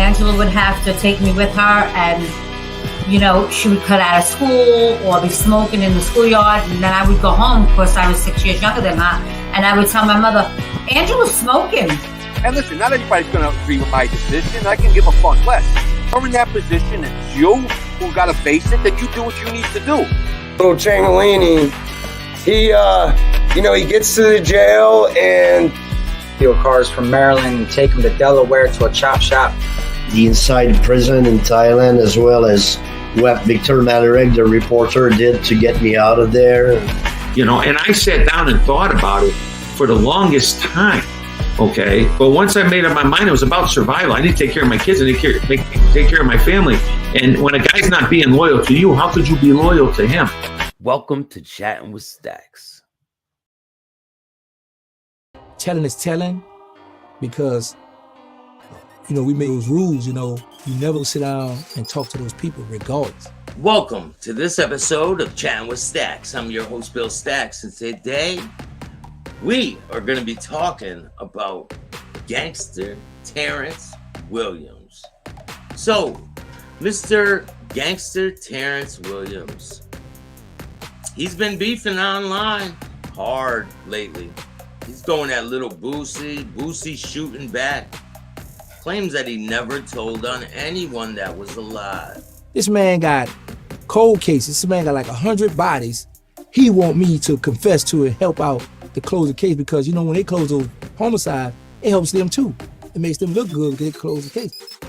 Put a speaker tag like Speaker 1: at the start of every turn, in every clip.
Speaker 1: Angela would have to take me with her, and she would cut out of school or be smoking in the schoolyard, and then I would go home. Of course, I was 6 years younger than her, and I would tell my mother, Angela's smoking.
Speaker 2: And listen, not everybody's going to agree with my decision. I can give a fuck less. You're in that position, it's you who got to face it, then you do what you need to do.
Speaker 3: Little Changolini, he gets to the jail and
Speaker 4: steal cars from Maryland and take them to Delaware to a chop shop.
Speaker 5: The inside prison in Thailand, as well as what Victor Malarek, the reporter, did to get me out of there.
Speaker 6: And I sat down and thought about it for the longest time. Okay, but once I made up my mind, it was about survival. I need to take care of my kids and take care of my family. And when a guy's not being loyal to you, how could you be loyal to him?
Speaker 7: Welcome to Chattin with Staxx.
Speaker 8: Telling is telling, because we made those rules. You never sit down and talk to those people regardless.
Speaker 7: Welcome to this episode of Chattin with Staxx. I'm your host, Bill Staxx, and today we are going to be talking about gangster Terrance Williams. So, Mr. Gangster Terrance Williams, he's been beefing online hard lately. He's going at little Boosie shooting back. Claims that he never told on anyone that was alive.
Speaker 8: This man got cold cases. This man got like 100 bodies. He want me to confess to it, help out to close the case, because when they close those homicide, it helps them too. It makes them look good if they close the case.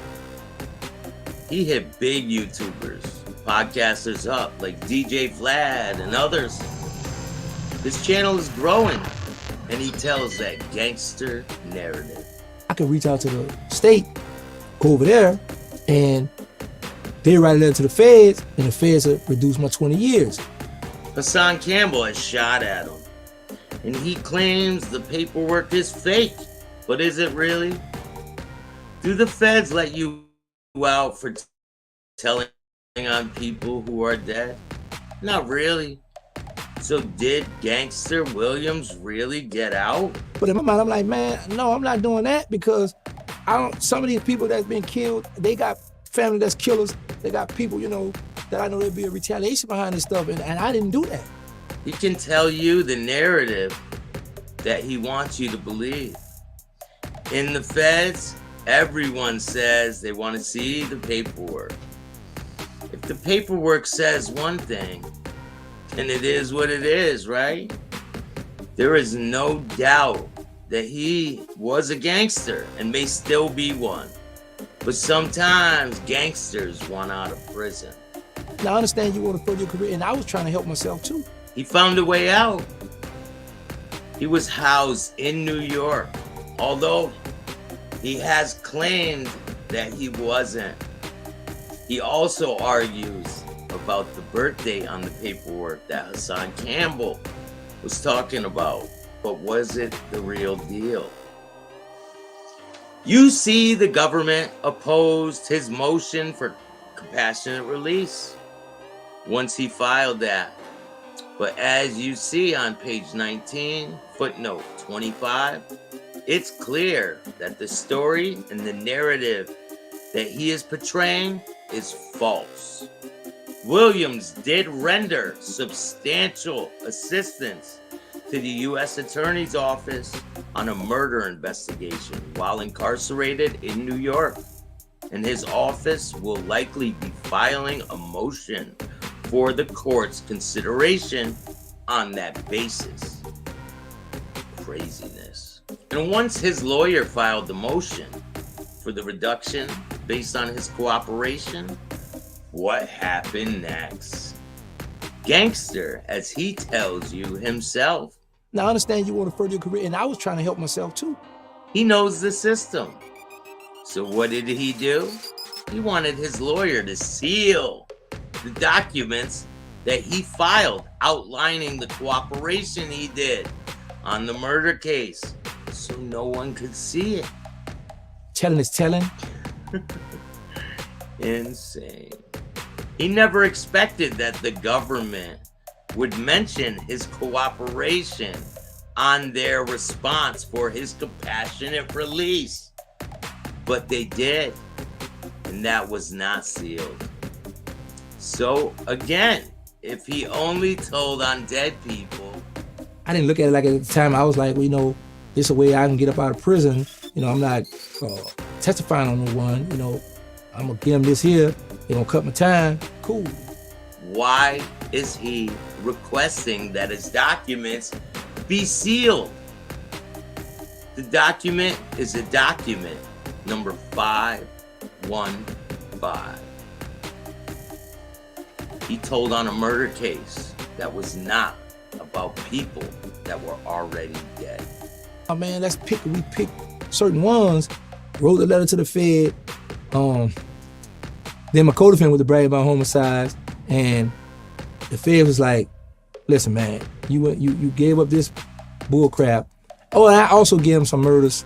Speaker 7: He hit big YouTubers, podcasters up like DJ Vlad and others. His channel is growing, and he tells that gangster narrative.
Speaker 8: I could reach out to the state, go over there, and they write a letter to the feds, and the feds will reduce my 20 years.
Speaker 7: Hassan Campbell has shot at him, and he claims the paperwork is fake. But is it really? Do the feds let you out for telling on people who are dead? Not really. So did Gangster Williams really get out?
Speaker 8: But in my mind, I'm like, man, no, I'm not doing that, because some of these people that's been killed, they got family that's killers. They got people, that I know there'll be a retaliation behind this stuff, and I didn't do that.
Speaker 7: He can tell you the narrative that he wants you to believe. In the feds, everyone says they want to see the paperwork. If the paperwork says one thing, then it is what it is, right? There is no doubt that he was a gangster and may still be one. But sometimes gangsters want out of prison.
Speaker 8: Now, I understand you want to further your career, and I was trying to help myself too.
Speaker 7: He found a way out. He was housed in New York, although he has claimed that he wasn't. He also argues about the birthday on the paperwork that Hassan Campbell was talking about. But was it the real deal? You see, the government opposed his motion for compassionate release once he filed that. But as you see on page 19, footnote 25, it's clear that the story and the narrative that he is portraying is false. Williams did render substantial assistance to the U.S. Attorney's Office on a murder investigation while incarcerated in New York, and his office will likely be filing a motion for the court's consideration on that basis. Craziness. And once his lawyer filed the motion for the reduction based on his cooperation, what happened next? Gangster, as he tells you himself.
Speaker 8: Now, I understand you want to further your career, and I was trying to help myself too.
Speaker 7: He knows the system. So what did he do? He wanted his lawyer to seal the documents that he filed outlining the cooperation he did on the murder case, so no one could see it.
Speaker 8: Telling is telling.
Speaker 7: Insane. He never expected that the government would mention his cooperation on their response for his compassionate release. But they did. and that was not sealed. So again, if he only told on dead people.
Speaker 8: I didn't look at it like at the time. I was like, well, you know, this is a way I can get up out of prison. You know, I'm not testifying on no one. You know, I'm gonna give them this here. They're gonna cut my time. Cool.
Speaker 7: Why is he requesting that his documents be sealed? The document is a document number 515. He told on a murder case that was not about people that were already dead.
Speaker 8: Oh man, we picked certain ones, wrote a letter to the Fed. Then my co-defendant was to brag about homicides, and the Fed was like, listen man, you gave up this bull crap. Oh, and I also gave him some murders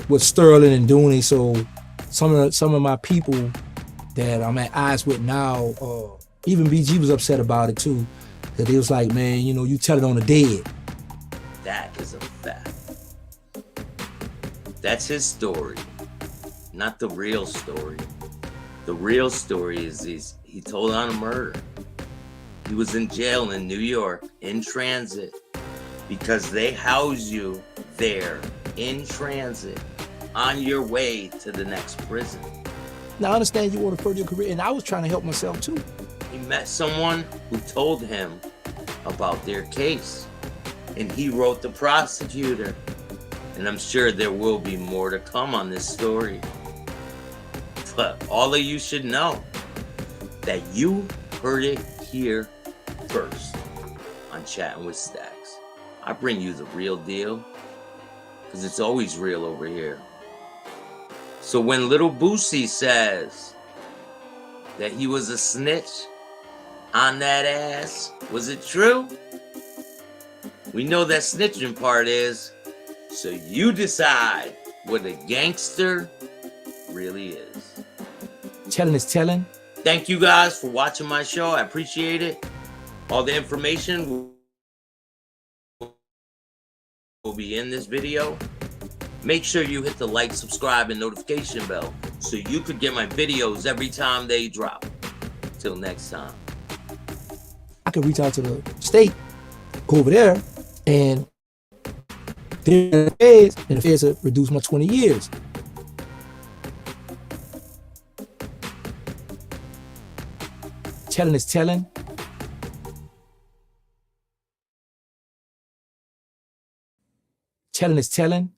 Speaker 8: with Sterling and Dooney, so some of my people that I'm at odds with now, even BG was upset about it too. That he was like, man, you know, you tell it on the dead.
Speaker 7: That is a fact. That's his story, not the real story. The real story is he told on a murder. He was in jail in New York, in transit, because they house you there, in transit, on your way to the next prison.
Speaker 8: Now, I understand you want to further your career, and I was trying to help myself too.
Speaker 7: He met someone who told him about their case, and he wrote the prosecutor. And I'm sure there will be more to come on this story. But all of you should know that you heard it here first on Chattin with Staxx. I bring you the real deal, because it's always real over here. So when Little Boosie says that he was a snitch on that ass, was it true? We know that snitching part is, so you decide what a gangster really is.
Speaker 8: Telling is telling.
Speaker 7: Thank you guys for watching my show. I appreciate it. All the information will be in this video. Make sure you hit the like, subscribe, and notification bell so you could get my videos every time they drop. Till next time.
Speaker 8: I could reach out to the state, go over there, and the feds will reduce my 20 years. Telling is telling. Telling is telling.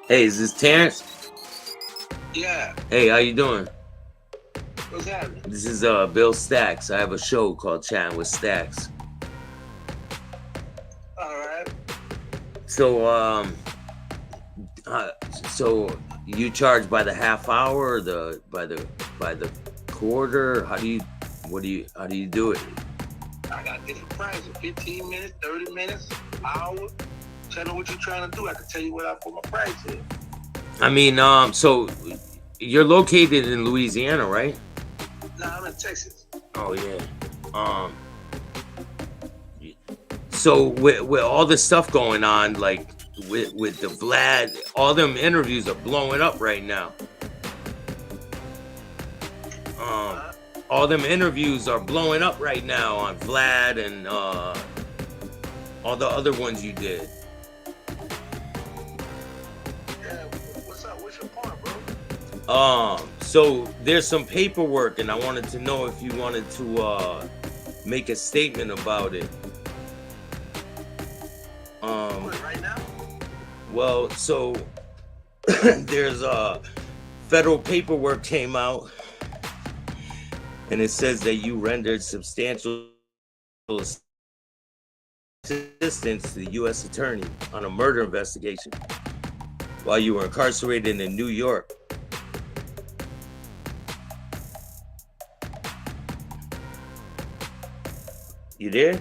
Speaker 7: Hey, is this Terrance?
Speaker 9: Yeah.
Speaker 7: Hey, how you doing?
Speaker 9: What's happening?
Speaker 7: This is Bill Staxx. I have a show called Chattin with Staxx.
Speaker 9: All right.
Speaker 7: So, so you charge by the half hour or by the quarter? How do you do it?
Speaker 9: I got different prices: 15 minutes, 30 minutes, hour. Tell me what you're trying to do. I can tell you what I put my price in.
Speaker 7: I mean, so you're located in Louisiana, right?
Speaker 9: No, I'm in Texas.
Speaker 7: Oh yeah. So with all this stuff going on, like with the Vlad, all them interviews are blowing up right now. All them interviews are blowing up right now on Vlad and all the other ones you did.
Speaker 9: Yeah, what's up? What's your point, bro?
Speaker 7: So there's some paperwork, and I wanted to know if you wanted to make a statement about it.
Speaker 9: What, right now?
Speaker 7: Well, so there's federal paperwork came out, and it says that you rendered substantial assistance to the U.S. attorney on a murder investigation while you were incarcerated in New York. You there?